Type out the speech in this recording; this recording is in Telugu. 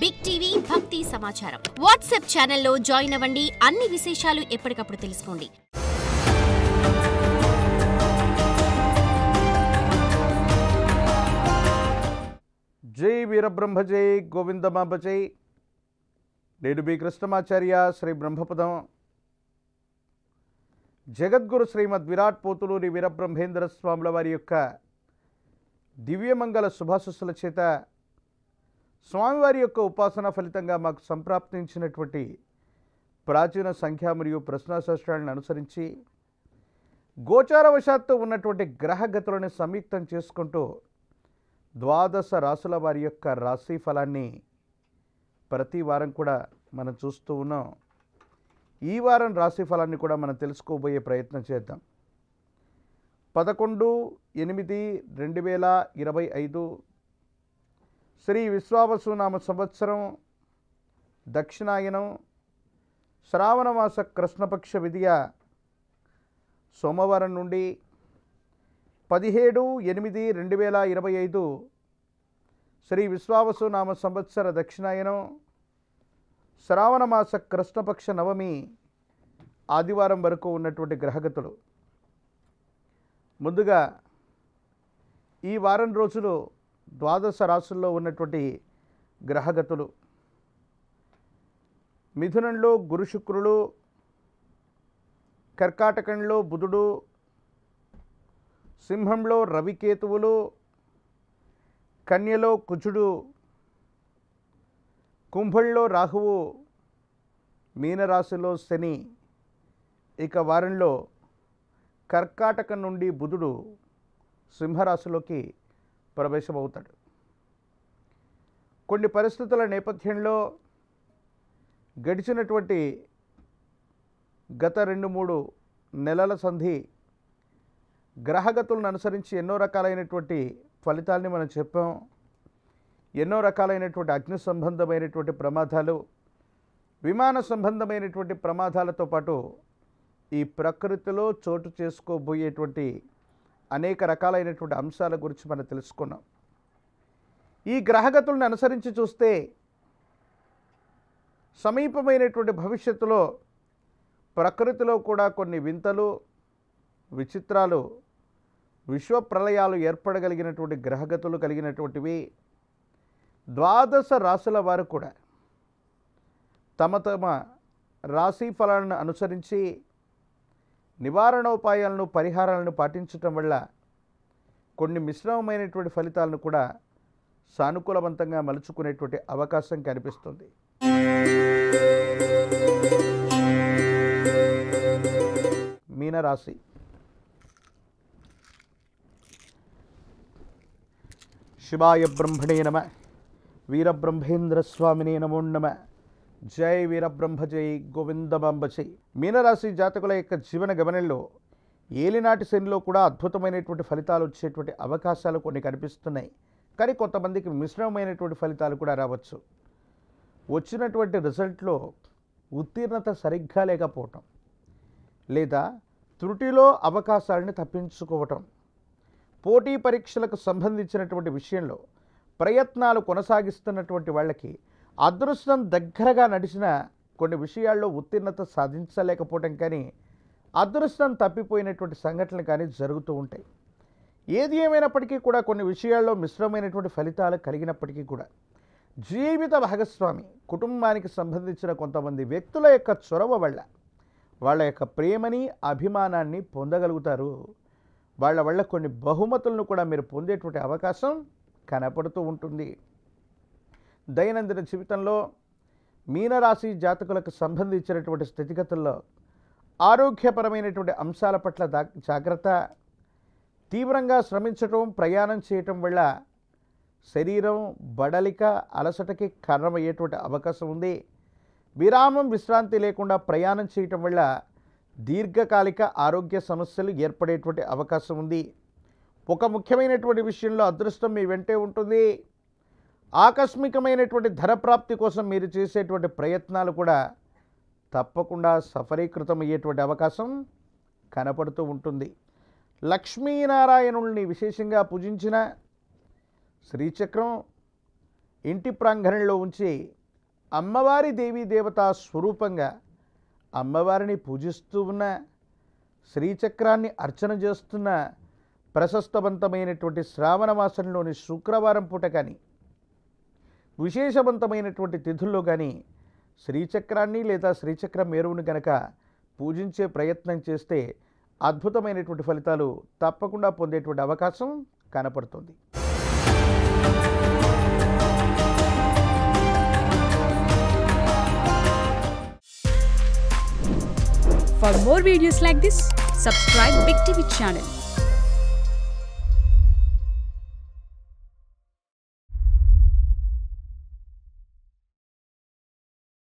బిగ్ టీవీ భక్తి సమాచారం వాట్సాప్ ఛానల్లో జాయిన్ అవ్వండి. అన్ని విశేషాలు ఎప్పటికప్పుడు తెలుసుకోండి. జై వీరబ్రహ్మ జై గోవిందమాంబ జై. నేడు బి కృష్ణమాచార్య శ్రీ బ్రహ్మపదం జగద్గురు శ్రీమద్ విరాట్ పోతులూరి వీరబ్రహ్మేంద్ర స్వాముల వారి యొక్క దివ్యమంగళ శుభాశస్సుల చేత స్వామివారి యొక్క ఉపాసన ఫలితంగా మాకు సంప్రాప్తించినటువంటి ప్రాచీన సంఖ్య మరియు ప్రశ్నాశాస్త్రాలను అనుసరించి గోచారవశాత్తు ఉన్నటువంటి గ్రహగతులను సంయుక్తం చేసుకుంటూ ద్వాదశ రాసుల వారి యొక్క రాశి ఫలాన్ని ప్రతి వారం కూడా మనం చూస్తూ ఉన్నాం. ఈ వారం రాశి ఫలాన్ని కూడా మనం తెలుసుకోబోయే ప్రయత్నం చేద్దాం. 11/8/2025 శ్రీ విశ్వావసునామ సంవత్సరం దక్షిణాయనం శ్రావణమాస కృష్ణపక్ష విధియ సోమవారం నుండి 17/8/2025 శ్రీ విశ్వావసునామ సంవత్సర దక్షిణాయనం శ్రావణమాస కృష్ణపక్ష నవమి ఆదివారం వరకు ఉన్నటువంటి గ్రహగతులు. ముందుగా ఈ వారం రోజులు ద్వాదశ రాశుల్లో ఉన్నటువంటి గ్రహగతులు. మిథునంలో గురు శుక్రులు, కర్కాటకంలో బుధుడు, సింహంలో రవికేతువులు, కన్యలో కుజుడు, కుంభంలో రాహువు, మీనరాశిలో శని. ఇక వారంలో కర్కాటకం నుండి బుధుడు సింహరాశిలోకి ప్రవేశమవుతాడు. కొన్ని పరిస్థితుల నేపథ్యంలో గడిచినటువంటి గత 2-3 నెలల సంధి గ్రహగతులను అనుసరించి ఎన్నో రకాలైనటువంటి ఫలితాలని మనం చెప్పాం. ఎన్నో రకాలైనటువంటి అగ్ని సంబంధమైనటువంటి ప్రమాదాలు, విమాన సంబంధమైనటువంటి ప్రమాదాలతో పాటు ఈ ప్రకృతిలో చోటు చేసుకోబోయేటువంటి అనేక రకాలైనటువంటి అంశాల గురించి మనం తెలుసుకున్నాం. ఈ గ్రహగతులను అనుసరించి చూస్తే సమీపమైనటువంటి భవిష్యత్తులో ప్రకృతిలో కూడా కొన్ని వింతలు, విచిత్రాలు, విశ్వ ప్రళయాలు ఏర్పడగలిగినటువంటి గ్రహగతులు కలిగినటువంటివి. ద్వాదశ రాశుల వారు కూడా తమ తమ రాశి ఫలాలను అనుసరించి నివారణోపాయాలను, పరిహారాలను పాటించటం వల్ల కొన్ని మిశ్రమమైనటువంటి ఫలితాలను కూడా సానుకూలవంతంగా మలుచుకునేటువంటి అవకాశం కనిపిస్తుంది. మీనరాశి. శివాయ బ్రహ్మణే నమ. వీరబ్రహ్మేంద్ర స్వామినే నమో నమ. జై వీరబ్రహ్మ జై గోవిందమాంబ జై. మీనరాశి జాతకుల యొక్క జీవన గమనంలో ఏలినాటి శనిలో కూడా అద్భుతమైనటువంటి ఫలితాలు వచ్చేటువంటి అవకాశాలు కొన్ని కనిపిస్తున్నాయి. కానీ కొంతమందికి మిశ్రమమైనటువంటి ఫలితాలు కూడా రావచ్చు. వచ్చినటువంటి రిజల్ట్లో ఉత్తీర్ణత సరిగ్గా లేకపోవటం, లేదా త్రుటిలో అవకాశాలను తప్పించుకోవటం, పోటీ పరీక్షలకు సంబంధించినటువంటి విషయంలో ప్రయత్నాలు కొనసాగిస్తున్నటువంటి వాళ్ళకి అదృష్టం దగ్గరగా నడిచిన కొన్ని విషయాల్లో ఉత్తీర్ణత సాధించలేకపోవటం కానీ అదృష్టం తప్పిపోయినటువంటి సంఘటనలు కానీ జరుగుతూ ఉంటాయి. ఏది ఏమైనప్పటికీ కూడా కొన్ని విషయాల్లో మిశ్రమైనటువంటి ఫలితాలు కలిగినప్పటికీ కూడా జీవిత భాగస్వామి, కుటుంబానికి సంబంధించిన కొంతమంది వ్యక్తుల యొక్క చొరవ వల్ల వాళ్ళ యొక్క ప్రేమని, అభిమానాన్ని పొందగలుగుతారు. వాళ్ళ వల్ల కొన్ని బహుమతులను కూడా మీరు పొందేటువంటి అవకాశం కనపడుతూ ఉంటుంది. దైనందిన జీవితంలో మీనరాశి జాతకులకు సంబంధించినటువంటి స్థితిగతుల్లో ఆరోగ్యపరమైనటువంటి అంశాల పట్ల జాగ్రత్త, తీవ్రంగా శ్రమించటం, ప్రయాణం చేయటం వల్ల శరీరం బడలిక, అలసటకి కారణమయ్యేటువంటి అవకాశం ఉంది. విరామం, విశ్రాంతి లేకుండా ప్రయాణం చేయటం వల్ల దీర్ఘకాలిక ఆరోగ్య సమస్యలు ఏర్పడేటువంటి అవకాశం ఉంది. ఒక ముఖ్యమైనటువంటి విషయంలో అదృష్టం మీ వెంటే ఉంటుంది. ఆకస్మికమైనటువంటి ధనప్రాప్తి కోసం మీరు చేసేటువంటి ప్రయత్నాలు కూడా తప్పకుండా సఫలీకృతమయ్యేటువంటి అవకాశం కనపడుతూ ఉంటుంది. లక్ష్మీనారాయణుల్ని విశేషంగా పూజించిన శ్రీచక్రం, ఇంటి ప్రాంగణంలో ఉంచి అమ్మవారి దేవీ దేవతా స్వరూపంగా అమ్మవారిని పూజిస్తూ ఉన్న, శ్రీచక్రాన్ని అర్చన చేస్తున్న ప్రశస్తవంతమైనటువంటి శ్రావణ మాసంలోని శుక్రవారం పూట కానీ, విశేషవంతమైనటువంటి తిథుల్లో కానీ శ్రీచక్రాన్ని లేదా శ్రీచక్ర మేరువుని కనుక పూజించే ప్రయత్నం చేస్తే అద్భుతమైనటువంటి ఫలితాలు తప్పకుండా పొందేటువంటి అవకాశం కనపడుతుంది. For more videos like this, subscribe Big TV channel.